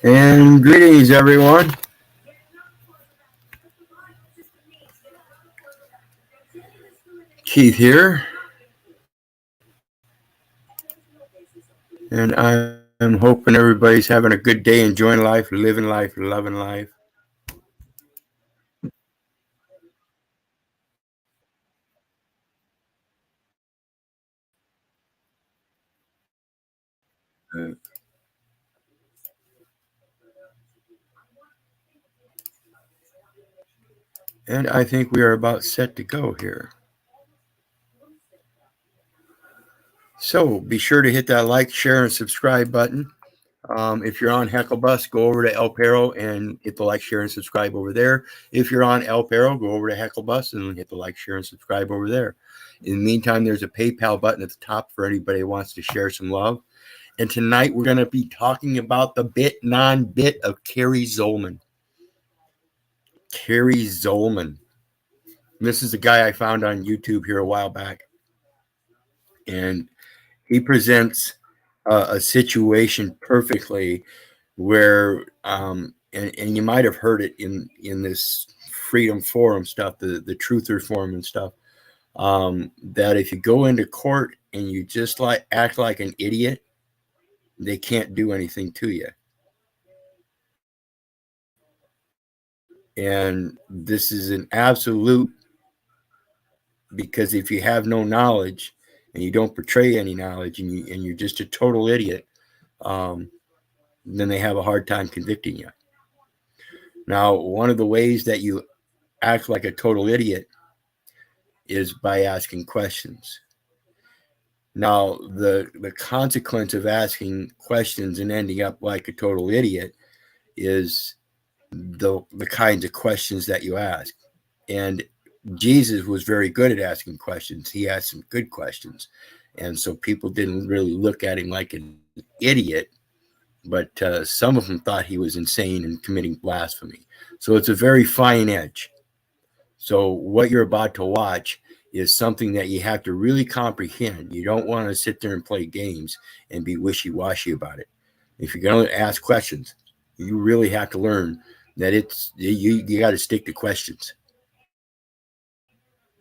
And greetings, everyone. Keith here, and I'm hoping everybody's having a good day, enjoying life, living life, loving life. Uh, and I think we are about set to go here. So be sure to hit that like, share, and subscribe button. If you're on Hecklebus, go over to El Perro and hit the like, share, and subscribe over there. If you're on El Perro, go over to Hecklebus and hit the like, share, and subscribe over there. In the meantime, there's a PayPal button at the top for anybody who wants to share some love. And tonight we're going to be talking about the bit, non-bit of Cary Zolman. Cary Zolman. This is a guy I found on YouTube here a while back. And he presents a situation perfectly where, and you might have heard it in this Freedom Forum stuff, the Truthers Forum and stuff, that if you go into court and you just act like an idiot, they can't do anything to you. And this is an absolute, because if you have no knowledge and you don't portray any knowledge and you're just a total idiot, then they have a hard time convicting you. Now, one of the ways that you act like a total idiot is by asking questions. Now, the consequence of asking questions and ending up like a total idiot is the kinds of questions that you ask. And Jesus was very good at asking questions. He asked some good questions. And so people didn't really look at him like an idiot, but some of them thought he was insane and committing blasphemy. So it's a very fine edge. So what you're about to watch is something that you have to really comprehend. You don't want to sit there and play games and be wishy-washy about it. If you're going to ask questions, you really have to learn that you got to stick to questions.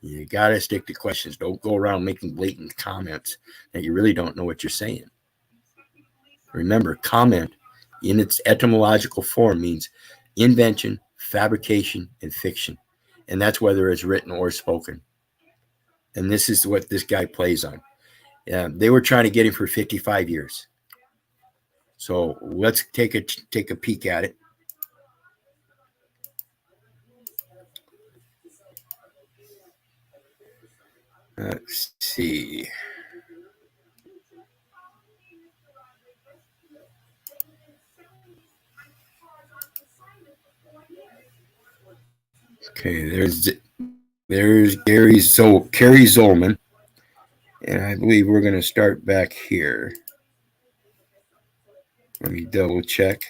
You got to stick to questions. Don't go around making blatant comments that you really don't know what you're saying. Remember, comment in its etymological form means invention, fabrication, and fiction. And that's whether it's written or spoken. And this is what this guy plays on. They were trying to get him for 55 years. So let's take a peek at it. Let's see. Okay, there's Cary Zolman, and I believe we're going to start back here. Let me double check.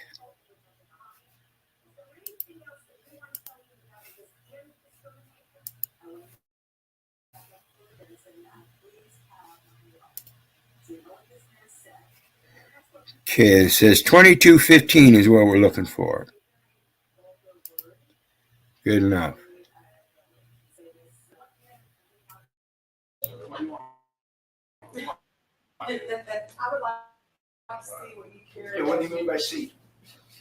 Okay, it says 2215 is what we're looking for. Good enough. I would like to see what you carry. Okay, what do you mean by see?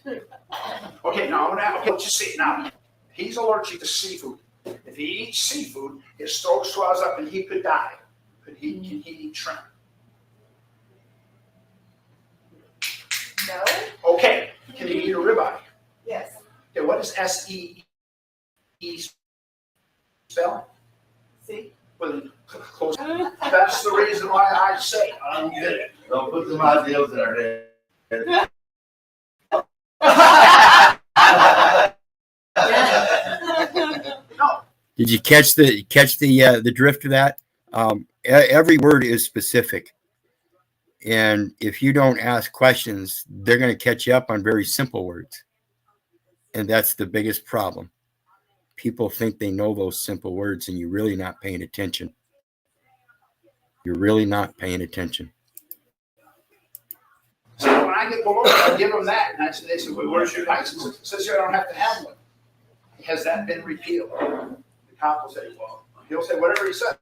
Okay, now okay, let's just see it now. He's allergic to seafood. If he eats seafood, his throat swells up and he could die. Can he eat shrimp? No? Okay. Can he eat a ribeye? Yes. Okay, what does S-E-E spell? See? Well, close. That's the reason why I say I don't get it. Don't put some ideas in our head. No. Did you catch the drift of that? Every word is specific, and if you don't ask questions, they're going to catch you up on very simple words, and that's the biggest problem. People think they know those simple words, and you're really not paying attention. You're really not paying attention. So when I get below it, I give them that. And they said, well, where's your license? It says here I don't have to have one. Has that been repealed? The cop will say, well, he'll say whatever he says.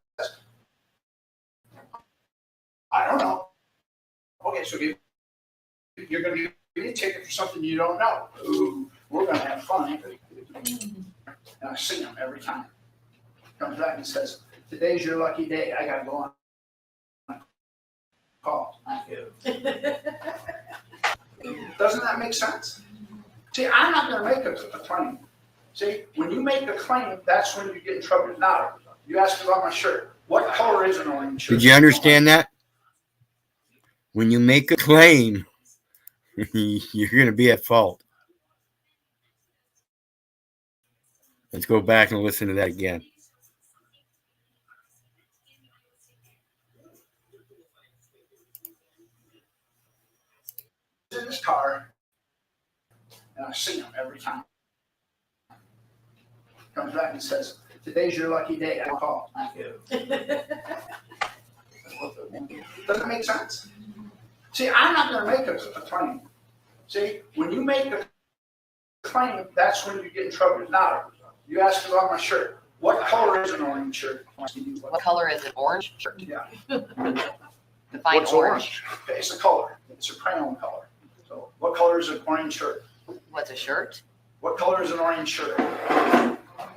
I don't know. Okay, so you're going to give me a ticket for something you don't know. Ooh, we're going to have fun. And I see him every time. Comes back and says, today's your lucky day. I got to go on call. Doesn't that make sense? See, I'm not going to make a claim. See, when you make a claim, that's when you get in trouble. Now, you asked about my shirt. What color is an orange shirt? Did you understand that? When you make a claim, you're going to be at fault. Let's go back and listen to that again. In his car, and I see him every time. Comes back and says, today's your lucky day. I call. Does that make sense? See, I'm not going to make a claim. See, when you make a claim, that's when you get in trouble. Now, you asked about my shirt. What color is an orange shirt? What color is an orange shirt? Yeah. Define What's orange. Okay, it's a color. It's a crayon color. So, what color is an orange shirt? What's a shirt? What color is an orange shirt?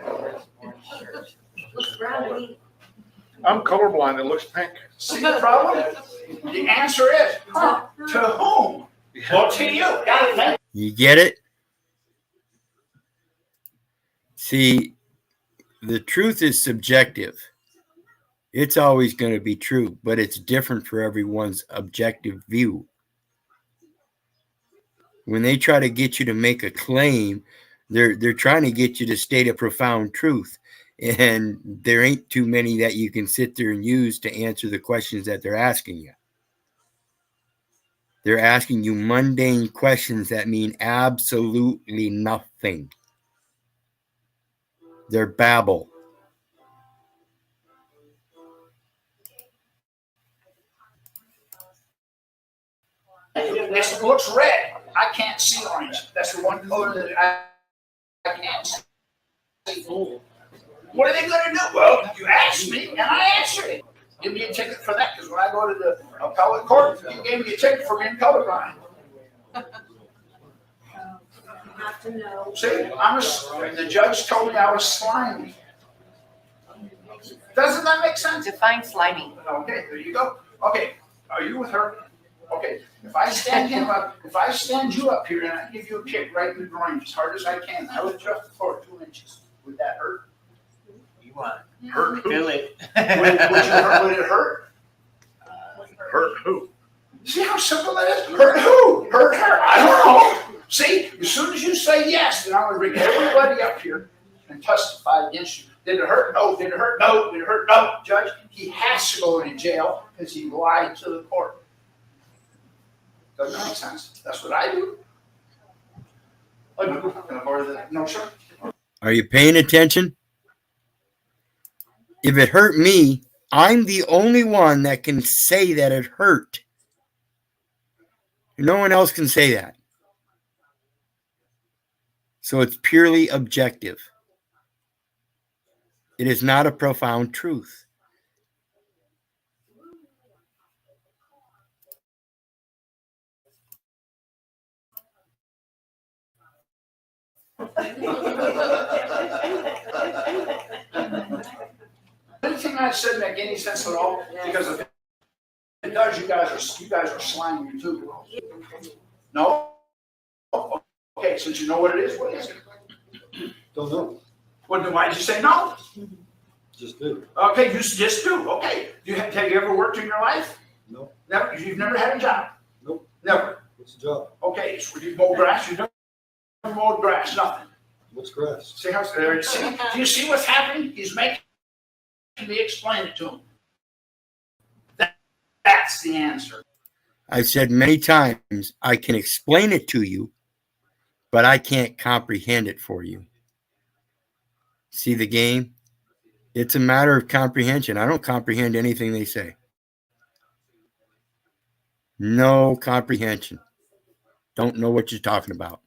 Orange shirt. Looks brown to me. I'm colorblind. It looks pink. See the problem? The answer is, to whom? Well, to you. Got it. You get it? See, the truth is subjective. It's always going to be true, but it's different for everyone's objective view. When they try to get you to make a claim, they're trying to get you to state a profound truth. And there ain't too many that you can sit there and use to answer the questions that they're asking you. They're asking you mundane questions that mean absolutely nothing. They're babble. This looks red. I can't see orange. That's the one color that I can't see. What are they going to do? Well, you asked me, and I answered it. Give me a ticket for that, because when I go to the appellate court, you gave me a ticket for being colorblind. Have to know. See, and the judge told me I was slimy. Doesn't that make sense? Define slimy. Okay, there you go. Okay, are you with her? Okay, if I stand you up here and I give you a kick right in the groin as hard as I can, I would adjust the floor 2 inches. Would that hurt? You want Hurt who? feel it. Would it hurt? Hurt who? See how simple that is? Hurt who? Hurt her? I don't know. See, as soon as you say yes, then I'm going to bring everybody up here and testify against you. Did it hurt? No. Did it hurt? No. Did it hurt? No. Judge, he has to go into jail because he lied to the court. Doesn't that make sense? That's what I do. Can I borrow that? No, sir. Are you paying attention? If it hurt me, I'm the only one that can say that it hurt. No one else can say that. So it's purely objective. It is not a profound truth. Anything I said make any sense at all? Because if it does, you guys are slimy too. No? Okay, since you know what it is, what is it? Don't know. Well, then why did you say no? Just do. Okay, you just do. Okay. Have you ever worked in your life? No. Never. You've never had a job? Nope. Never. What's the job? Okay, so you mow grass? You've never mowed grass? Nothing. What's grass? See how? See? Do you see what's happening? He's making me explain it to him. That's the answer. I've said many times, I can explain it to you, but I can't comprehend it for you. See the game? It's a matter of comprehension. I don't comprehend anything they say. No comprehension. Don't know what you're talking about.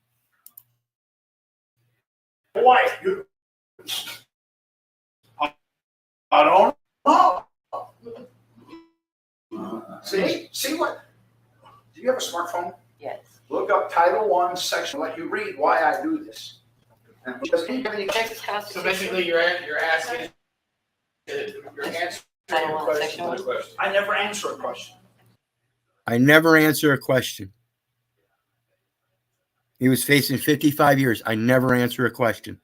Wife, I don't know. See what? Do you have a smartphone? Yes. Look up Title I, section. Let you read why I do this. Because Texas So Constitution. basically, you're asking, you're answering Title I, question section with a question. I never answer a question. I never answer a question. He was facing 55 years. I never answer a question.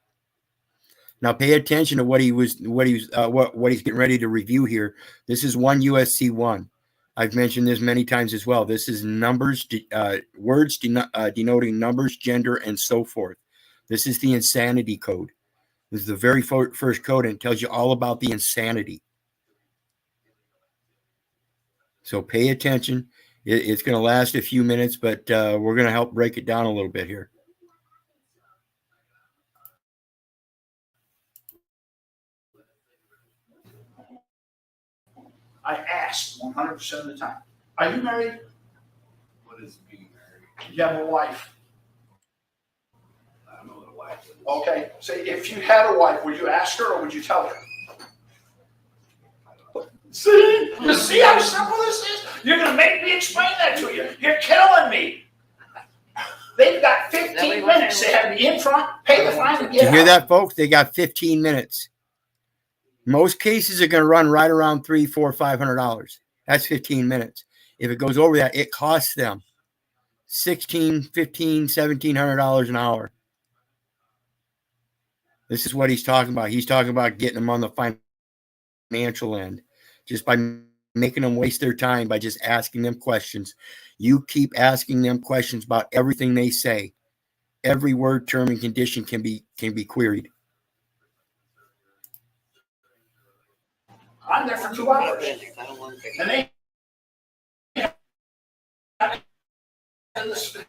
Now pay attention to what he's getting ready to review here. This is 1 USC 1. I've mentioned this many times as well. This is numbers, words denoting numbers, gender, and so forth. This is the insanity code. This is the very first code, and it tells you all about the insanity. So pay attention. It's going to last a few minutes, but we're going to help break it down a little bit here. I ask 100% of the time. Are you married? What is being married? You have a wife. I don't know what a wife is. Okay. Say if you had a wife, would you ask her or would you tell her? See? You see how simple this is? You're going to make me explain that to you. You're killing me. They've got 15 minutes. They have me in front, pay the fine, and Did you get hear out. that, folks? They got 15 minutes. Most cases are going to run right around $300, $400, $500. That's 15 minutes. If it goes over that, it costs them $1,600, $1,500, $1,700 an hour. This is what he's talking about. He's talking about getting them on the financial end just by making them waste their time by just asking them questions. You keep asking them questions about everything they say. Every word, term, and condition can be queried. I'm there for 2 hours. And they See?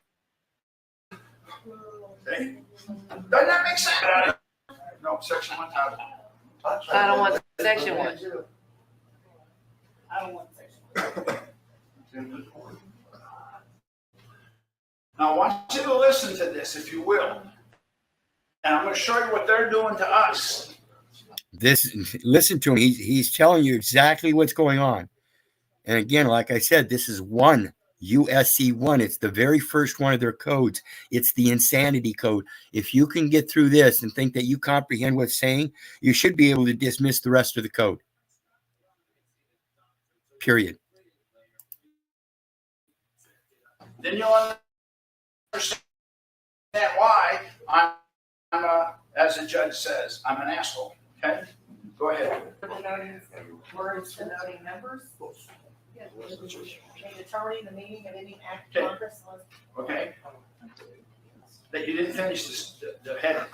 Doesn't that make sense? No, section 1 title. I don't want section 1. I don't want section. Now I want you to listen to this, if you will. And I'm going to show you what they're doing to us. Listen to him. He's telling you exactly what's going on. And again, like I said, this is 1 USC 1. It's the very first one of their codes. It's the insanity code. If you can get through this and think that you comprehend what's saying, you should be able to dismiss the rest of the code. Period. Then you'll understand why I'm as the judge says, I'm an asshole. Okay? Go ahead. Words denoting numbers. And determining the meaning of any act of Congress. Okay? That you didn't finish this, the heading.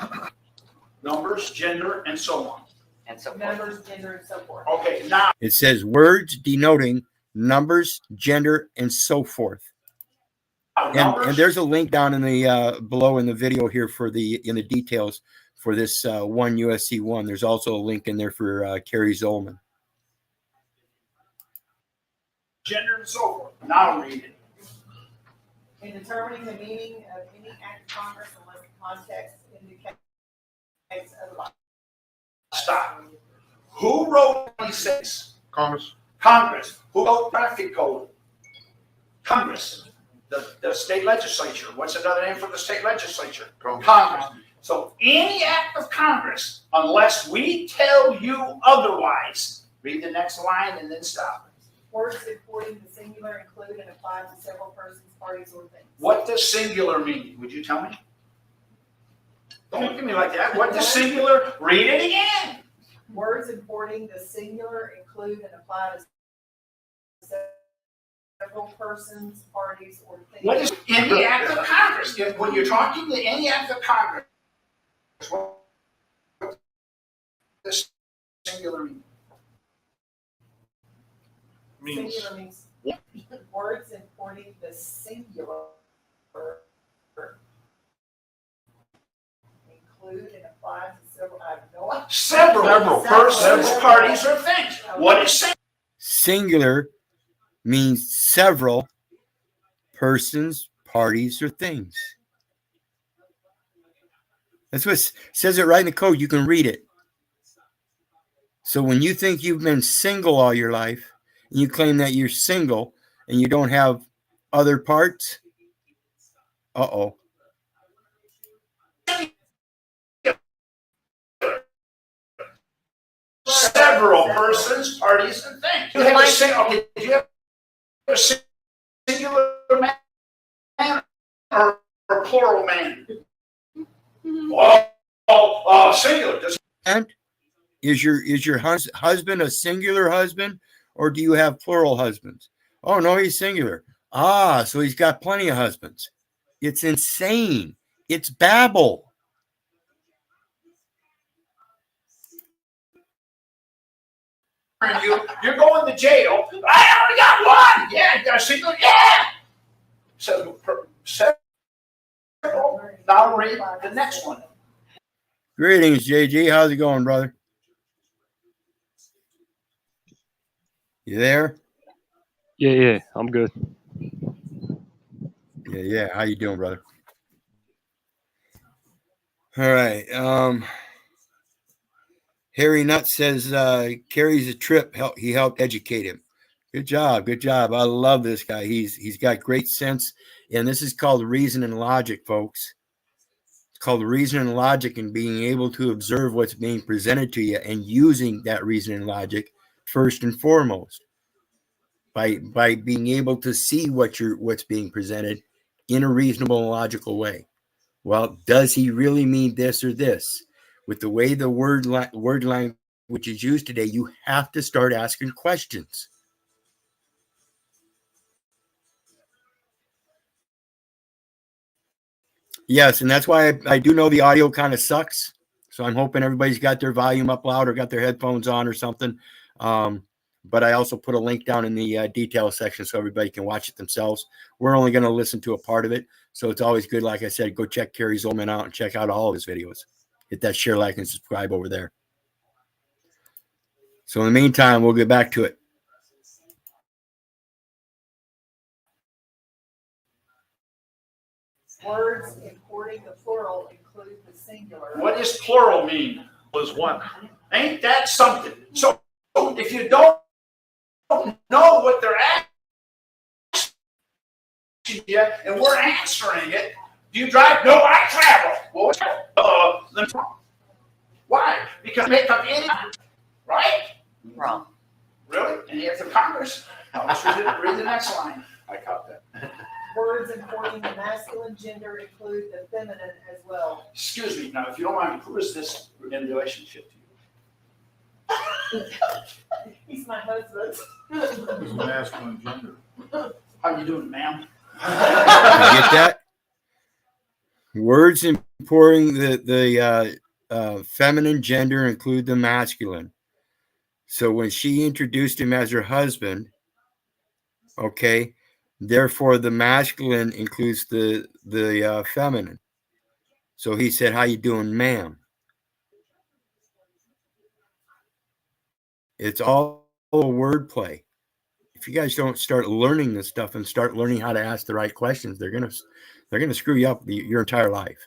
Numbers, gender, and so on. And so forth. Numbers, gender, and so forth. Okay, now It says words denoting numbers, gender, and so forth. And there's a link down in the below in the video here for in the details for this 1 USC 1. There's also a link in there for Cary Zolman. gender, and so forth. Now read it. In determining the meaning of any act of Congress unless the context indicates otherwise. Stop. Who wrote 26? Congress. Congress. Who wrote traffic code? Congress. The state legislature. What's another name for the state legislature? Congress. So any act of Congress, unless we tell you otherwise, read the next line and then stop. Words supporting the singular include and apply to several persons, parties, or things. What does singular mean? Would you tell me? Don't look at me like that. What does singular? Read it again. Words importing the singular include and apply to several persons, parties, or things. What is any act of Congress? When you're talking to any act of Congress, what does singular mean? Means Singular means words importing the singular include and apply to several. I have no idea. Several persons, parties, or things. What is singular? Singular means several persons, parties, or things. That's what says it right in the code. You can read it. So when you think you've been single all your life, and you claim that you're single and you don't have other parts, uh-oh. Several persons, parties, and things. You have a singular man or plural man? Well, singular. And is your husband a singular husband, or do you have plural husbands? Oh no, he's singular. Ah, so he's got plenty of husbands. It's insane. It's babble. You're going to jail. I only got one. Yeah, you got a single. Yeah. So, now read the next one. Greetings, JG. How's it going, brother? You there? Yeah, I'm good. Yeah. How you doing, brother? All right. Harry Nutt says Cary's a trip. He helped educate him. Good job. I love this guy. He's got great sense, and this is called reason and logic, folks. It's called reason and logic, and being able to observe what's being presented to you and using that reason and logic first and foremost. By being able to see what's being presented in a reasonable and logical way. Well, does he really mean this or this? With the way the word language is used today, you have to start asking questions. Yes, and that's why I do know the audio kind of sucks. So I'm hoping everybody's got their volume up loud or got their headphones on or something. But I also put a link down in the detail section so everybody can watch it themselves. We're only going to listen to a part of it. So it's always good, like I said, go check Cary Zolman out and check out all of his videos. Hit that share, like, and subscribe over there. So in the meantime, we'll get back to it. Words importing the plural include the singular. What does plural mean? Was one. Ain't that something? So if you don't know what they're asking you and we're answering it, do you drive? No, I travel. Well, why? Because make up any, right? Wrong. Really? And you have the Congress. Let's read the next line. I caught that. Words importing the masculine gender include the feminine as well. Excuse me. Now, if you don't mind, who is this in relationship to you? He's my husband. It's masculine gender. How you doing, ma'am? You get that? Words importing the feminine gender include the masculine. So when she introduced him as her husband, okay, therefore the masculine includes the feminine. So he said, "How you doing, ma'am?" It's all a wordplay. If you guys don't start learning this stuff and start learning how to ask the right questions, they're gonna screw you up your entire life.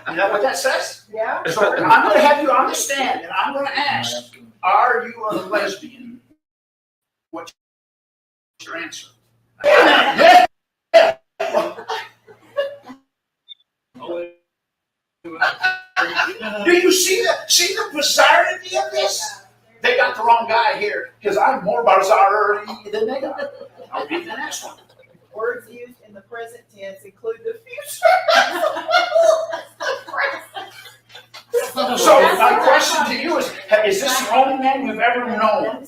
You know what that says? Yeah? So I'm going to have you understand, and I'm going to ask, are you a lesbian? What's your answer? Yeah. Do you see the bizarrity of this? They got the wrong guy here, because I'm more bizarre than they got. I'll read the next one. Words used in the present tense include the future. So my question to you is this the only man you've ever known?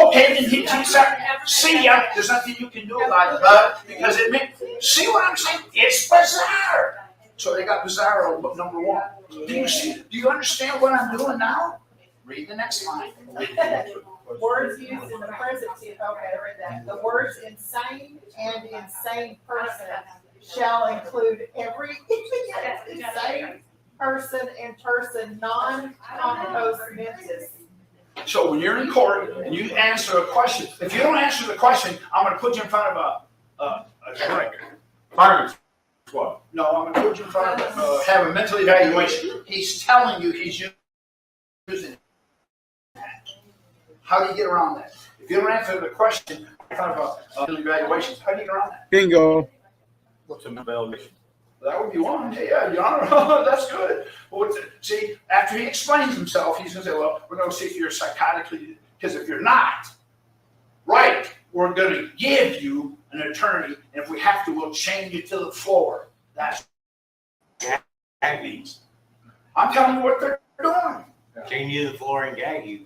Okay, then he said, see ya. There's nothing you can do about it, but because it meant, see what I'm saying? It's bizarre. So they got bizarre on number one. Do you understand what I'm doing now? Read the next line. Words used in the present tense. Okay, I read that. The words insane and insane person shall include every insane person and person non-compos mentis. So when you're in court and you answer a question, if you don't answer the question, I'm going to put you in front of a Fireman squad. no, I'm going to put you in front of have a mental evaluation. He's telling you he's using that. How do you get around that? If you don't answer the question in front of a mental evaluation, how do you get around that? Bingo. What's an evaluation? That would be one. Yeah, Your Honor, that's good. Well, see, after he explains himself, he's going to say, well, we're going to see if you're psychotically, because if you're not, right, we're going to give you an attorney, and if we have to, we'll chain you to the floor. That's Gag means. I'm telling you what they're doing. Chain you to the floor and gag you.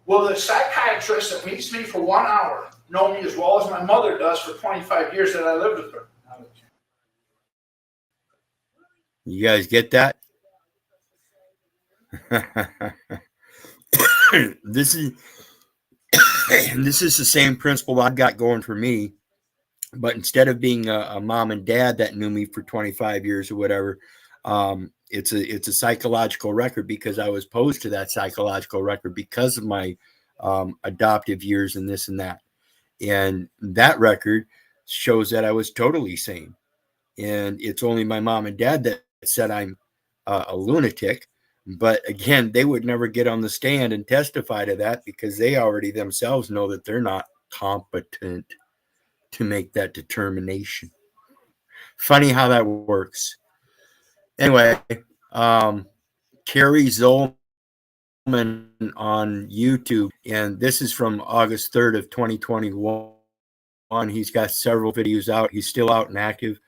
Well, the psychiatrist that meets me for 1 hour know me as well as my mother does for 25 years that I lived with her. You guys get that? This is the same principle I've got going for me, but instead of being a mom and dad that knew me for 25 years or whatever, it's a psychological record because I was posed to that psychological record because of my adoptive years and this and that. And that record shows that I was totally sane. And it's only my mom and dad that said I'm a lunatic. But again, they would never get on the stand and testify to that because they already themselves know that they're not competent to make that determination. Funny how that works. Anyway, Cary Zolman on YouTube, and this is from August 3rd of 2021. He's got several videos out. He's still out and active.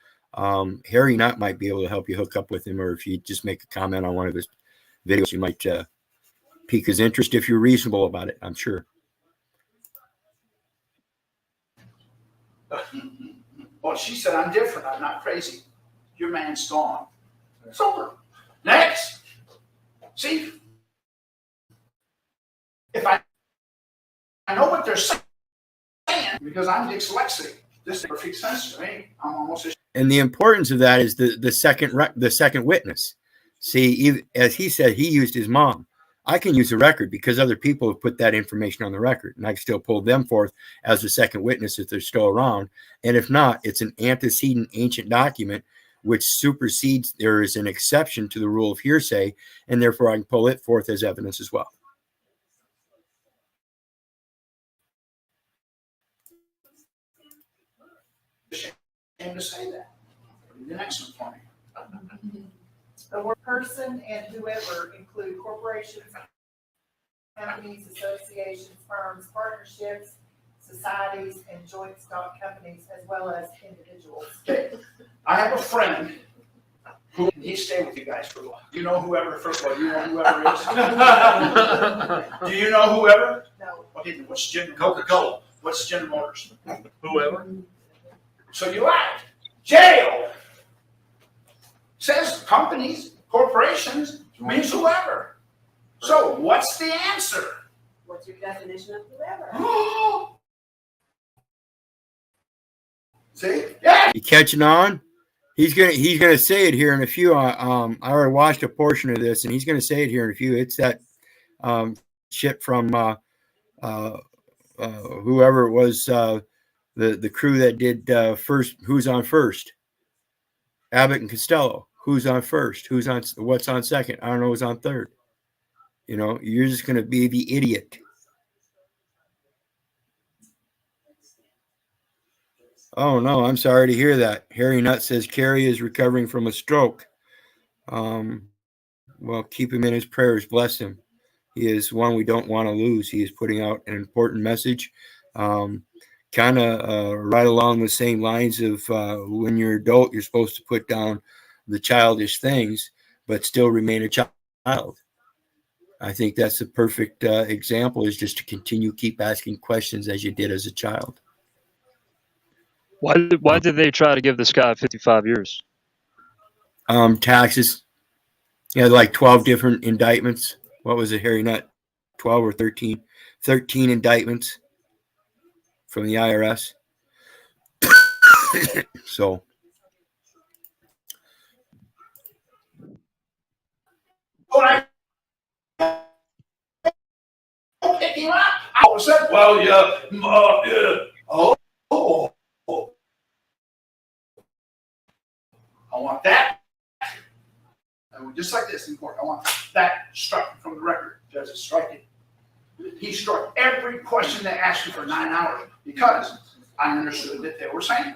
Harry Nutt might be able to help you hook up with him, or if you just make a comment on one of his videos, you might pique his interest if you're reasonable about it, I'm sure. Well, she said, I'm different. I'm not crazy. Your man's gone. It's over. Next. See, if I know what they're saying, because I'm dyslexic, this makes perfect sense to me. I'm almost. And the importance of that is the second witness. See, as he said, he used his mom. I can use a record because other people have put that information on the record, and I can still pull them forth as a second witness if they're still around. And if not, it's an antecedent ancient document which supersedes. There is an exception to the rule of hearsay, and therefore I can pull it forth as evidence as well. Shame to say that. The next one for me. The word person and whoever include corporations, companies, associations, firms, partnerships, societies, and joint stock companies, as well as individuals. Okay. I have a friend who he stayed with you guys for a while. You know whoever, first of all, you know whoever is? Do you know whoever? No. Okay, what's General Coca-Cola. What's General Motors? Whoever. So you lied. Jail says companies, corporations, means whoever. So what's the answer? What's your definition of whoever? See? Yeah. You catching on? He's gonna say it here in a few. I already watched a portion of this, and he's gonna say it here in a few. It's that shit from whoever it was, the crew that did first. Who's on first? Abbott and Costello. Who's on first? What's on second? I don't know who's on third. You know, you're just gonna be the idiot. Oh no, I'm sorry to hear that. Harry Nutt says Cary is recovering from a stroke. Well, keep him in his prayers. Bless him. He is one we don't want to lose. He is putting out an important message. Kind of right along the same lines of when you're adult, you're supposed to put down the childish things, but still remain a child. I think that's the perfect example, is just to keep asking questions as you did as a child. Why did they try to give this guy 55 years? Taxes. He had like 12 different indictments. What was it, Harry Nutt? 12 or 13? 13 indictments from the IRS. So. When I him out. All of a sudden, well, oh, I want that. And just like this in court, I want that struck from the record. Judge is striking. He struck every question they asked him for 9 hours because I understood that they were saying.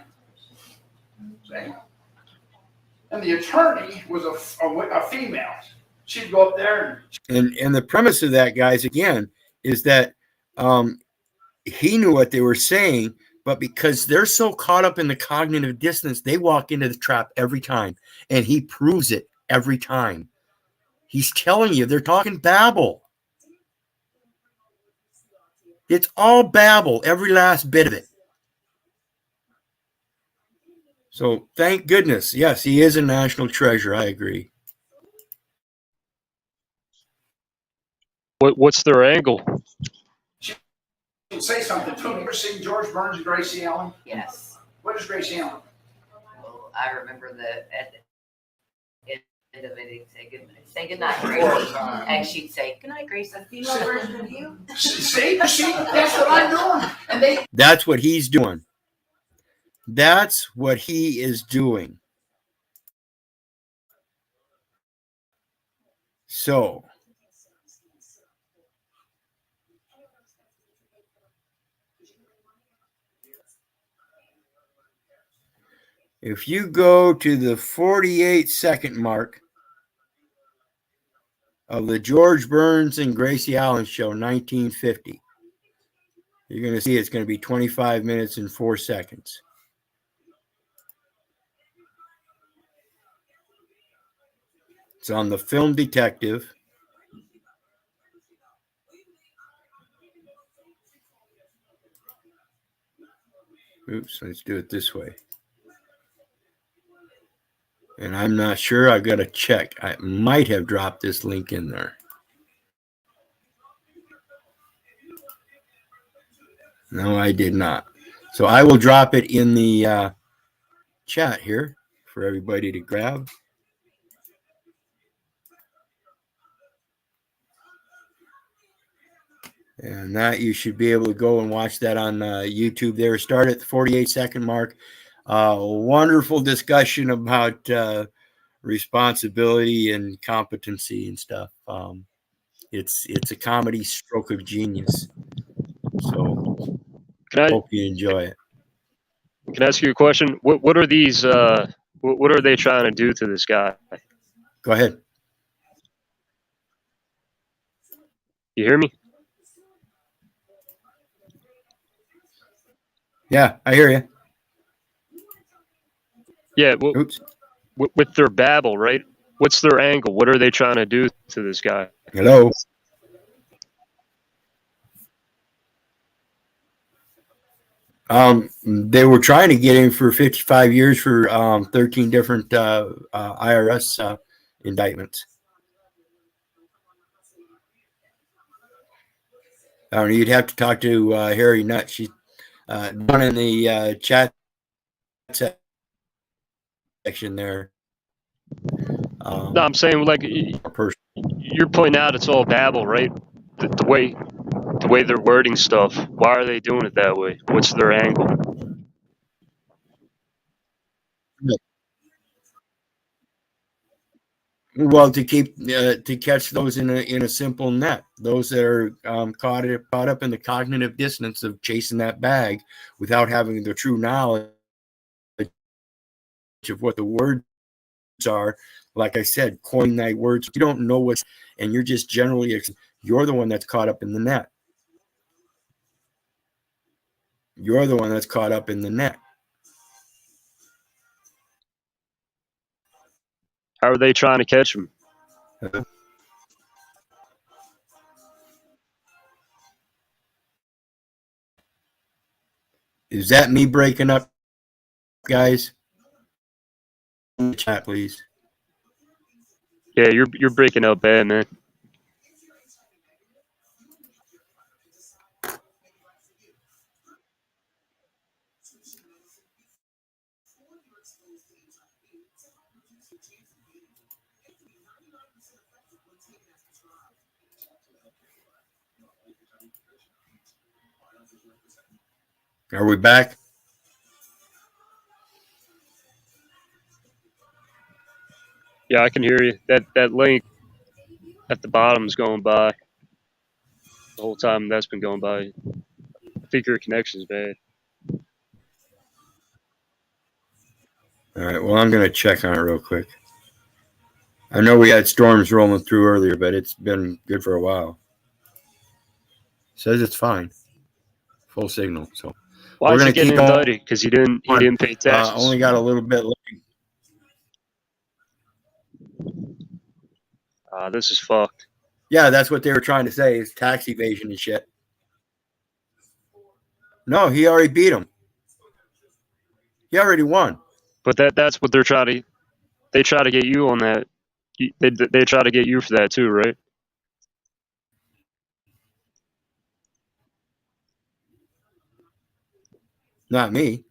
And the attorney was a female. She'd go up there and the premise of that, guys, again, is that he knew what they were saying, but because they're so caught up in the cognitive dissonance, they walk into the trap every time, and he proves it every time. He's telling you they're talking babble. It's all babble, every last bit of it. So thank goodness. Yes, he is a national treasure. I agree. What's their angle? she would say something to him. You ever seen George Burns and Gracie Allen? Yes. What is Gracie Allen? Well, I remember that at the end of it, he'd say good night, Gracie. And she'd say, good night, Gracie. A female version of you? See, that's what I'm doing. And That's what he's doing. That's what he is doing. So, if you go to the 48-second mark of the George Burns and Gracie Allen show, 1950, you're going to see it's going to be 25 minutes and 4 seconds. It's on the Film Detective. Oops, let's do it this way. And I'm not sure. I've got to check. I might have dropped this link in there. No, I did not. So I will drop it in the chat here for everybody to grab. And that you should be able to go and watch that on YouTube there. Start at the 48-second mark. Wonderful discussion about responsibility and competency and stuff. It's a comedy stroke of genius. So hope you enjoy it. Can I ask you a question? What are these? What are they trying to do to this guy? Go ahead. You hear me? Yeah, I hear you. Yeah. Oops. With their babble, right? What's their angle? What are they trying to do to this guy? Hello. They were trying to get him for 55 years for 13 different IRS indictments. I don't know, you'd have to talk to Harry Nutt. She's down in the chat section there. No, I'm saying like you're pointing out it's all babble, right? The way they're wording stuff. Why are they doing it that way? What's their angle? Well, to keep to catch those in a simple net, those that are caught up in the cognitive dissonance of chasing that bag without having the true knowledge of what the words are. Like I said, coin thy words. You don't know what's, and you're just generally, you're the one that's caught up in the net. You're the one that's caught up in the net. How are they trying to catch him? Is that me breaking up, guys? In the chat, please. Yeah, you're breaking up bad, man. Are we back? Yeah, I can hear you. That link at the bottom is going by the whole time that's been going by. I think your connection's bad. All right. Well, I'm going to check on it real quick. I know we had storms rolling through earlier, but it's been good for a while. Says it's fine. Full signal. So Why we're is he going to getting keep going. indicted? Because he didn't pay taxes. Only got a little bit. This is fucked. Yeah, that's what they were trying to say is tax evasion and shit. No, he already beat him. He already won. But that's what they try to get you on that. They try to get you for that too, right? Not me.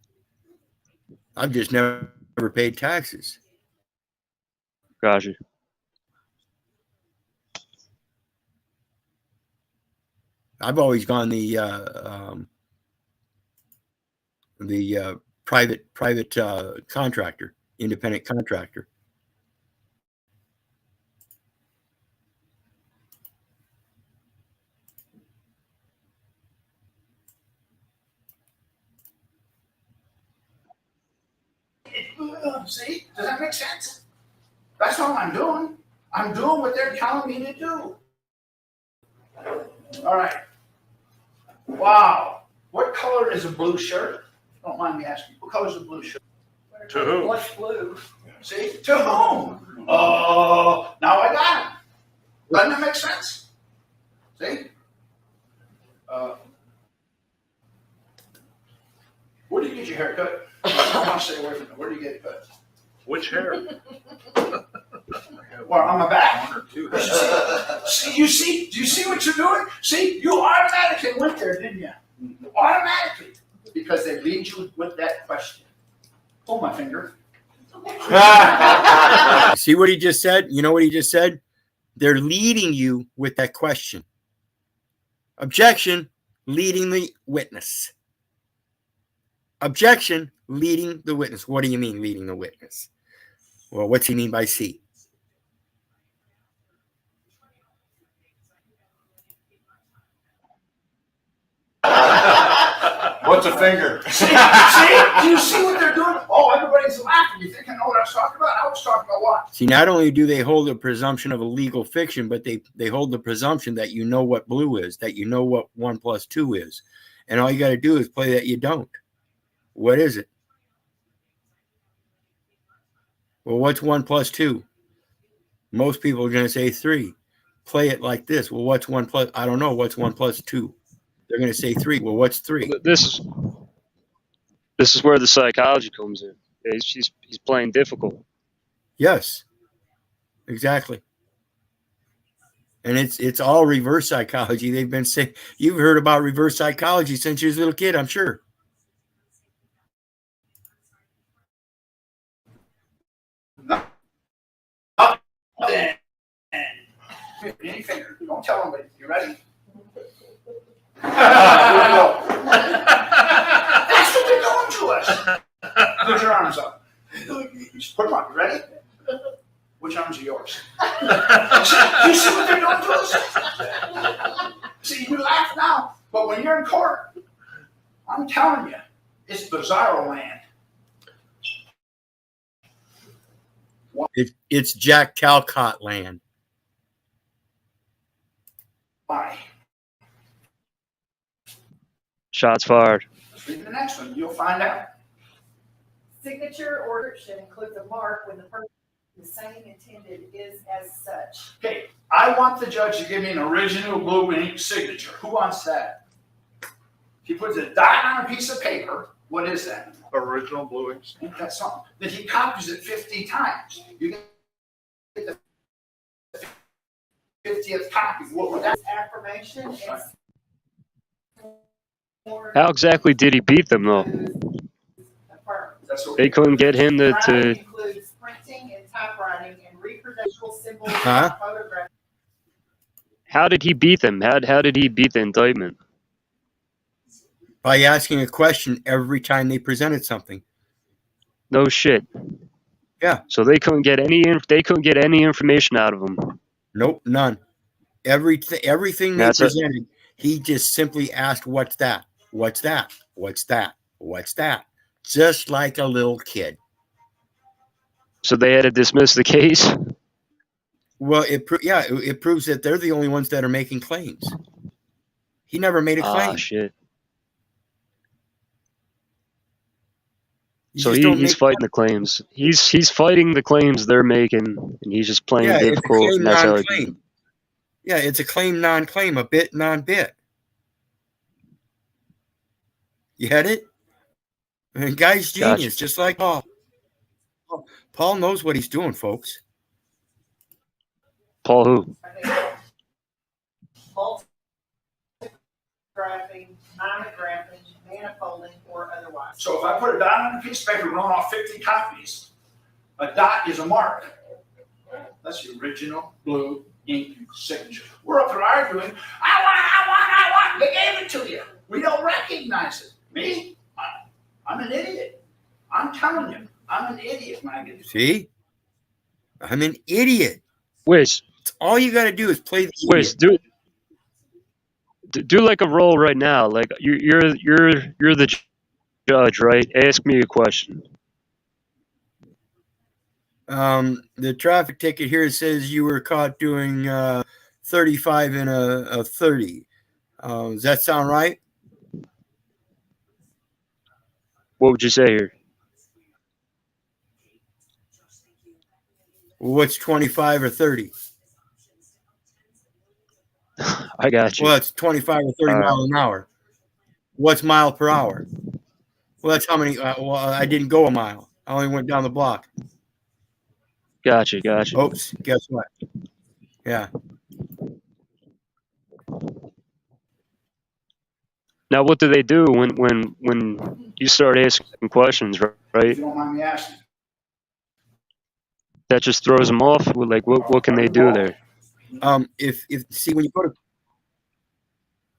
I've just never paid taxes. Gotcha. I've always gone the private contractor, independent contractor. See, does that make sense? That's all I'm doing. I'm doing what they're telling me to do. All right. Wow. What color is a blue shirt? Don't mind me asking. What color is a blue shirt? To who? What's blue? See? To whom? Oh, now I got him. Doesn't that make sense? See? Where do you get your hair cut? I want to stay away from it. Where do you get it cut? Which hair? Well, on my back. One or two. See, you see? Do you see what you're doing? See, you automatically went there, didn't you? Automatically. Because they lead you with that question. Pull my finger. See what he just said? You know what he just said? They're leading you with that question. Objection, leading the witness. Objection, leading the witness. What do you mean leading the witness? Well, what's he mean by C? What's a finger? See? Do you see what they're doing? Oh, everybody's laughing. You think I know what I was talking about? I was talking about what? See, not only do they hold the presumption of a legal fiction, but they hold the presumption that you know what blue is, that you know what 1 + 2 is. And all you got to do is play that you don't. What is it? Well, what's 1 + 2? Most people are going to say 3. Play it like this. Well, what's 1 +? I don't know. What's 1 + 2? They're going to say 3. Well, what's 3? This is where the psychology comes in. He's playing difficult. Yes, exactly. And it's all reverse psychology. They've been saying, you've heard about reverse psychology since you was a little kid, I'm sure. Any finger. Don't tell them. You ready? That's what they're doing to us. Put your arms up. Just put them up. You ready? Which arms are yours? You see what they're doing to us? See, you laugh now, but when you're in court, I'm telling you, it's bizarro land. It's Jack Calcott land. Why? Shots fired. Let's read the next one. You'll find out. Signature or description includes a mark when the person the same intended is as such. Okay, I want the judge to give me an original blue ink signature. Who wants that? If he puts a dot on a piece of paper, what is that? Original blue ink. Ain't that something? Then he copies it 50 times. You get the 50th copy. What would that? Affirmation and How exactly did he beat them though? affirm. That's what They couldn't get him Writing to includes printing and typewriting and reproducible symbols Huh? and photographs. How did he beat them? How did he beat the indictment? By asking a question every time they presented something. No shit. Yeah. So they couldn't get any information out of him. Nope, none. Everything they That's it. presented, he just simply asked, "What's that? What's that? What's that? What's that?" Just like a little kid. So they had to dismiss the case. Well, it proves that they're the only ones that are making claims. He never made a claim. Ah, shit. You So just don't he's make fighting the claims. He's fighting the claims they're making, and he's just playing Yeah, it's a difficult. claim And that's how non-claim. Yeah, it's a claim non-claim, a bit non-bit. You had it? And guy's genius, just like Paul. Paul knows what he's doing, folks. Paul who? Multigraphing, monographing, manifolding, or otherwise. So if I put a dot on a piece of paper and run off 50 copies, a dot is a mark. That's the original blue ink signature. We're up here arguing, I want, they gave it to you. We don't recognize it. Me? I'm an idiot. I'm telling you, I'm an idiot when I get this. See? I'm an idiot. Wiz, All you got to do is play the Wiz, idiot. do like a roll right now. Like you're the judge, right? Ask me a question. The traffic ticket here says you were caught doing 35 in a 30. Does that sound right? What would you say here? What's 25 or 30? I got you. Well, it's 25 or 30 miles an hour. What's mile per hour? Well, that's how many. Well, I didn't go a mile. I only went down the block. Gotcha. Oops, guess what? Yeah. Now, what do they do when you start asking questions, If right? you don't mind me asking. That just throws them off. Like, what can they do there? If see when you go to,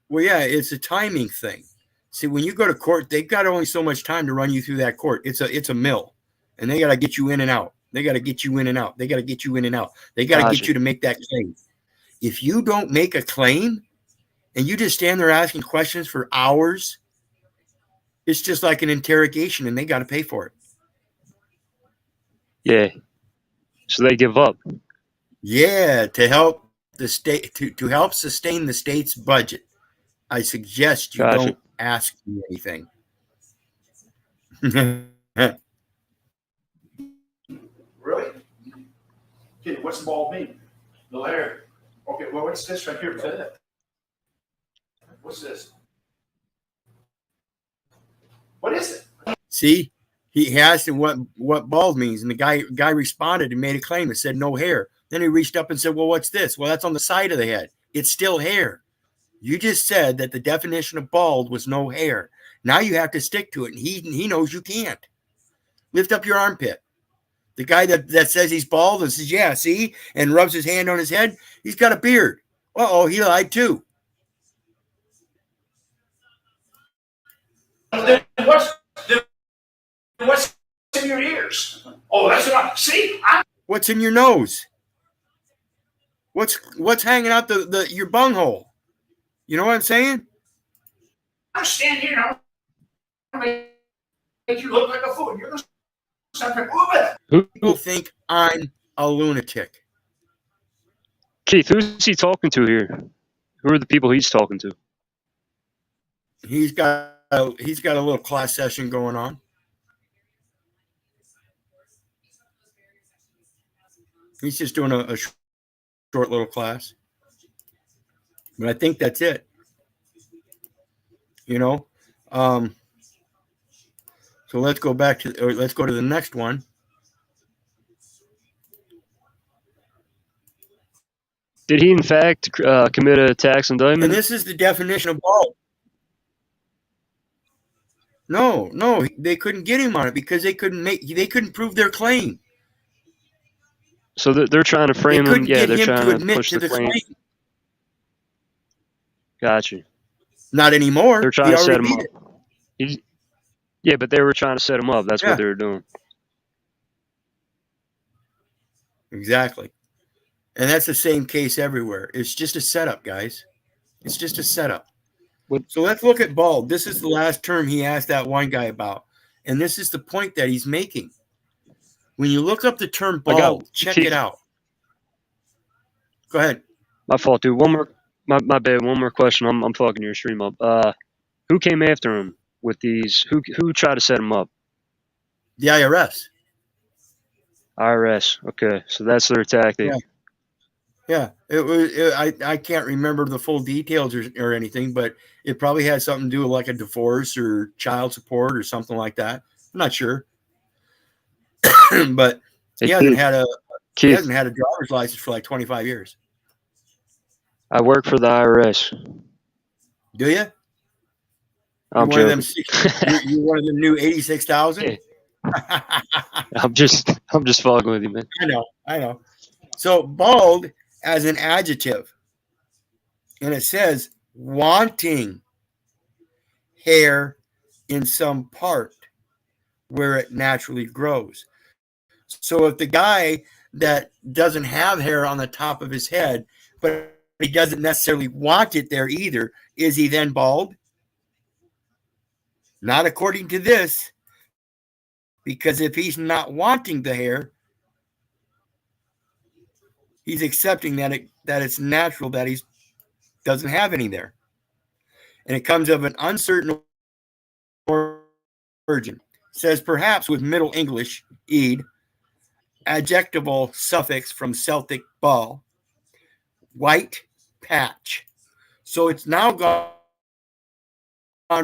well, yeah, it's a timing thing. See, when you go to court, they've got only so much time to run you through that court. It's a mill, and they got to get you in and out. They got to get you in and out. They got to get you in and out. They got to Gotcha. get you to make that claim. If you don't make a claim, and you just stand there asking questions for hours, it's just like an interrogation, and they got to pay for it. Yeah. So they give up. Yeah, to help the state to help sustain the state's budget, I suggest you Gotcha. don't ask me anything. Really? Okay, what's the ball mean? Little hair. Okay, well, what's this right here, Bill? What's this? What is it? See, he asked him what bald means, and the guy responded and made a claim and said no hair. Then he reached up and said, "Well, what's this?" Well, that's on the side of the head. It's still hair. You just said that the definition of bald was no hair. Now you have to stick to it, and he knows you can't. Lift up your armpit. The guy that says he's bald and says, "Yeah, see," and rubs his hand on his head, he's got a beard. Uh-oh, he lied too. Then what's in your ears? Oh, that's what see. What's in your nose? What's hanging out your bunghole? You know what I'm saying? I'm standing here and I'm make you look like a fool. You're gonna start to move it. People think I'm a lunatic. Keith, who's he talking to here? Who are the people he's talking to? He's got a little class session going on. He's just doing a short little class. But I think that's it. You know? So let's go to the next one. Did he in fact commit a tax indictment? And this is the definition of bald. No, they couldn't get him on it because they couldn't prove their claim. So they're trying to frame him. Yeah, they're trying to push the claim. Gotcha. Not anymore. They're trying to set him up. Yeah, but they were trying to set him up. That's Yeah. what they were doing. Exactly. And that's the same case everywhere. It's just a setup, guys. It's just a setup. What- So let's look at bald. This is the last term he asked that one guy about. And this is the point that he's making. When you look up the term bald, check it out. Go ahead. My fault, dude. One more. My bad. One more question. I'm fucking your stream up. Who came after him with these? Who tried to set him up? The IRS. IRS. Okay, so that's their tactic. Yeah. Yeah, I can't remember the full details or anything, but it probably had something to do with like a divorce or child support or something like that. I'm not sure, but he hasn't had a driver's license for like 25 years. I work for the IRS. Do you? I'm joking. You're one of them new 86,000. I'm just fucking with you, man. I know. So bald as an adjective, and it says wanting hair in some part where it naturally grows. So if the guy that doesn't have hair on the top of his head, but he doesn't necessarily want it there either, is he then bald? Not according to this, because if he's not wanting the hair, he's accepting that it's natural that he doesn't have any there. And it comes of an uncertain origin. It says perhaps with Middle English, ed, adjectival suffix from Celtic ball, white patch. So it's now gone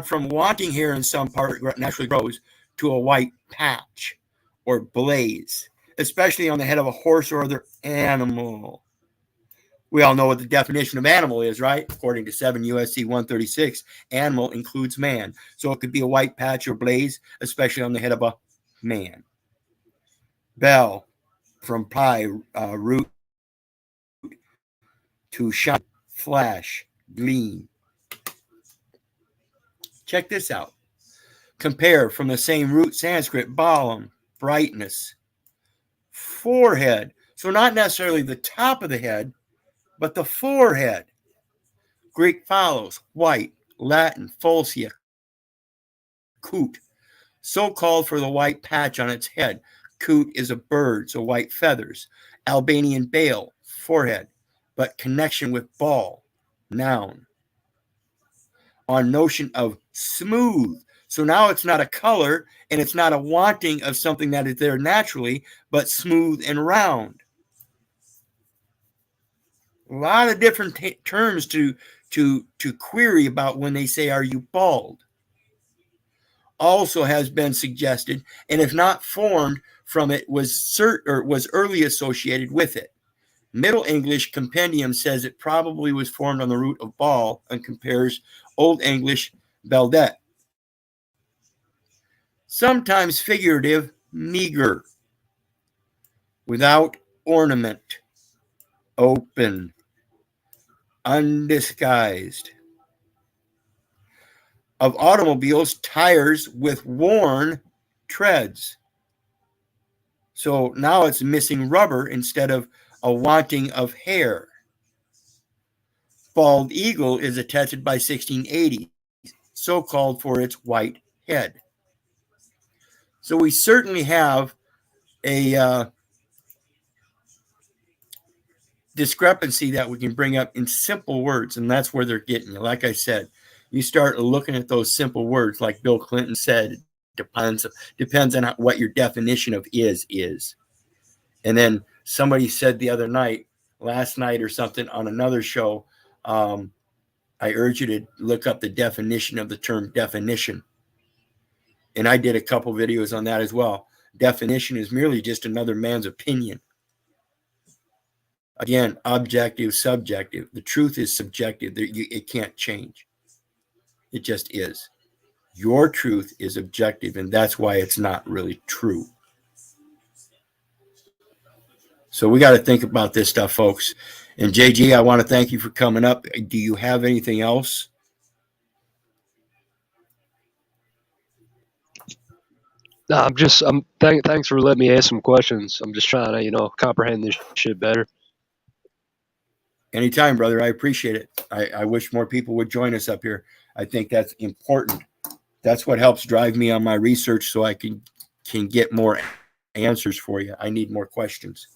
from wanting hair in some part where it naturally grows to a white patch or blaze, especially on the head of a horse or other animal. We all know what the definition of animal is, right? According to 7 USC 136, animal includes man. So it could be a white patch or blaze, especially on the head of a man. Bell, from pie, root, to shine, flash, gleam. Check this out. Compare from the same root Sanskrit, balam, brightness, forehead. So not necessarily the top of the head, but the forehead. Greek follows, white, Latin, fulcia, coot, so called for the white patch on its head. Coot is a bird, so white feathers. Albanian bale, forehead, but connection with ball, noun. On notion of smooth. So now it's not a color and it's not a wanting of something that is there naturally, but smooth and round. A lot of different terms to query about when they say, are you bald? Also has been suggested, and if not formed from it, was early associated with it. Middle English Compendium says it probably was formed on the root of ball and compares Old English beldet. Sometimes figurative, meager, without ornament, open, undisguised. Of automobiles, tires with worn treads. So now it's missing rubber instead of a wanting of hair. Bald eagle is attested by 1680, so called for its white head. So we certainly have a discrepancy that we can bring up in simple words, and that's where they're getting you. Like I said, you start looking at those simple words, like Bill Clinton said, depends on what your definition of is. And then somebody said the other night, last night or something on another show, I urge you to look up the definition of the term definition. And I did a couple videos on that as well. Definition is merely just another man's opinion. Again, objective, subjective. The truth is subjective. It can't change. It just is. Your truth is objective, and that's why it's not really true. So we got to think about this stuff, folks. And JG, I want to thank you for coming up. Do you have anything else? No, thanks for letting me ask some questions. I'm just trying to, comprehend this shit better. Anytime, brother. I appreciate it. I wish more people would join us up here. I think that's important. That's what helps drive me on my research so I can get more answers for you. I need more questions.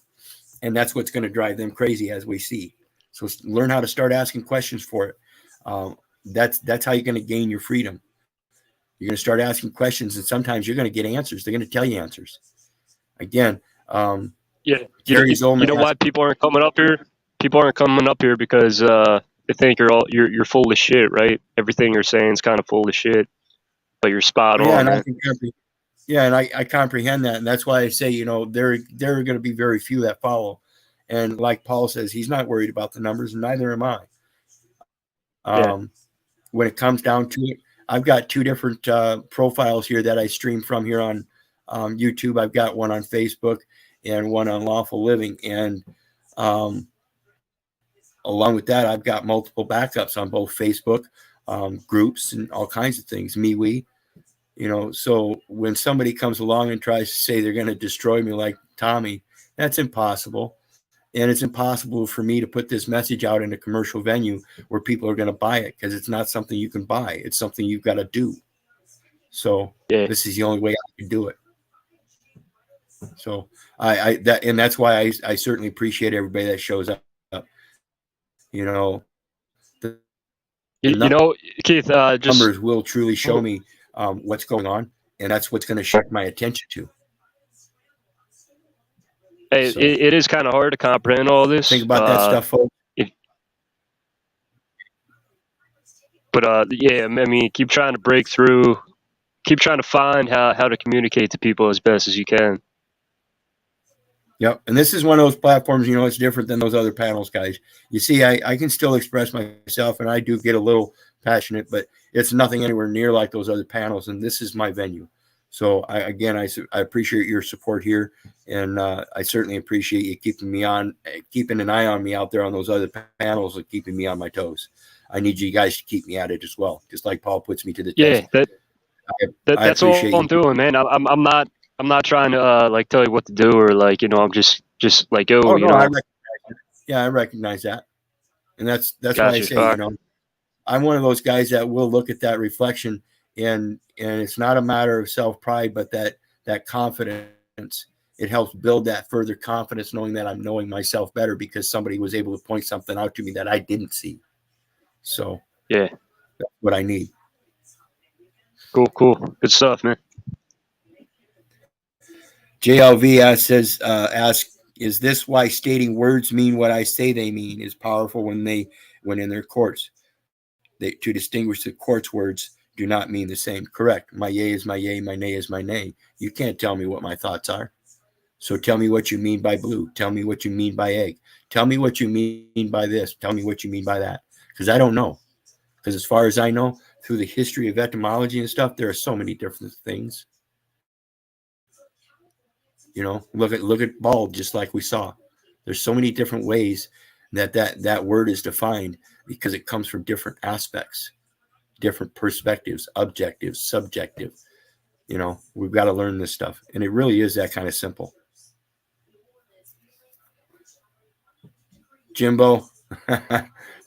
And that's what's going to drive them crazy, as we see. So learn how to start asking questions for it. That's how you're going to gain your freedom. You're going to start asking questions, and sometimes you're going to get answers. They're going to tell you answers. Again, Yeah, Cary Zolman. You know why people aren't coming up here? People aren't coming up here because they think you're full of shit, right? Everything you're saying is kind of full of shit, but you're spot on, man. And I comprehend that, and that's why I say, there are going to be very few that follow. And like Paul says, he's not worried about the numbers, and neither am I. When it comes down to it, I've got two different profiles here that I stream from here on YouTube. I've got one on Facebook and one on Lawful Living. And along with that, I've got multiple backups on both Facebook groups and all kinds of things, MeWe. So when somebody comes along and tries to say they're going to destroy me like Tommy, that's impossible. And it's impossible for me to put this message out in a commercial venue where people are going to buy it, because it's not something you can buy. It's something you've got to do. So This is the only way I can do it. So that's why I certainly appreciate everybody that shows up. Keith, numbers will truly show me what's going on, and that's what's going to shift my attention to. Hey, so, it is kind of hard to comprehend all this. Think about that stuff, folks. Keep trying to break through. Keep trying to find how to communicate to people as best as you can. Yep. And this is one of those platforms, it's different than those other panels, guys. You see, I can still express myself, and I do get a little passionate, but it's nothing anywhere near like those other panels. And this is my venue. So I appreciate your support here. And I certainly appreciate you keeping an eye on me out there on those other panels and keeping me on my toes. I need you guys to keep me at it as well, just like Paul puts me to the test. That's all I'm doing, man. I'm not trying to tell you what to do, or I'm just like, I recognize that, and that's why I say I'm one of those guys that will look at that reflection, and it's not a matter of self-pride, but that confidence. It helps build that further confidence, knowing that I'm knowing myself better because somebody was able to point something out to me that I didn't see. So that's what I need. Cool. Good stuff, man. JLV asks, is this why stating words mean what I say they mean is powerful when in their courts? To distinguish the court's words do not mean the same. Correct. My yea is my yea, my nay is my nay. You can't tell me what my thoughts are. So tell me what you mean by blue. Tell me what you mean by egg. Tell me what you mean by this. Tell me what you mean by that. Because I don't know. Because as far as I know, through the history of etymology and stuff, there are so many different things. Look at bald, just like we saw. There's so many different ways that word is defined because it comes from different aspects, different perspectives, objective, subjective. We've got to learn this stuff. And it really is that kind of simple. Jimbo,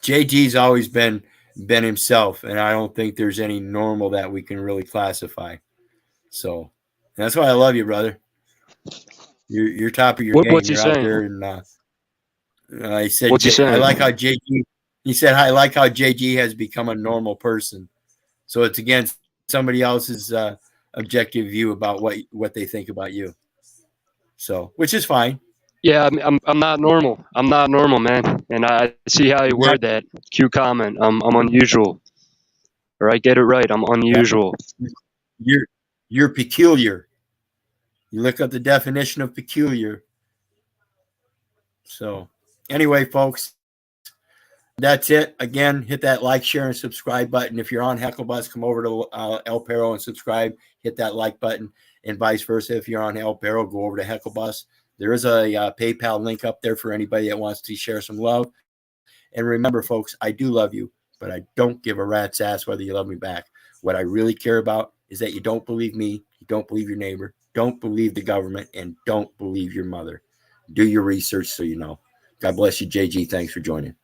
JG's always been himself, and I don't think there's any normal that we can really classify. So that's why I love you, brother. You're top of your game. What's he saying? Out there, and I said, what's he saying? I like how JG. He said, I like how JG has become a normal person. So it's against somebody else's objective view about what they think about you. So, which is fine. Yeah, I'm not normal. I'm not normal, man. And I see how you word that. Q comment. I'm unusual. Or I get it right. I'm unusual. You're peculiar. You look up the definition of peculiar. So, anyway, folks, that's it. Again, hit that like, share, and subscribe button. If you're on Hecklebus, come over to El Perro and subscribe. Hit that like button, and vice versa. If you're on El Perro, go over to Hecklebus. There is a PayPal link up there for anybody that wants to share some love. And remember, folks, I do love you, but I don't give a rat's ass whether you love me back. What I really care about is that you don't believe me, Don't believe your neighbor. Don't believe the government, and don't believe your mother. Do your research so you know. God bless you, JG. Thanks for joining.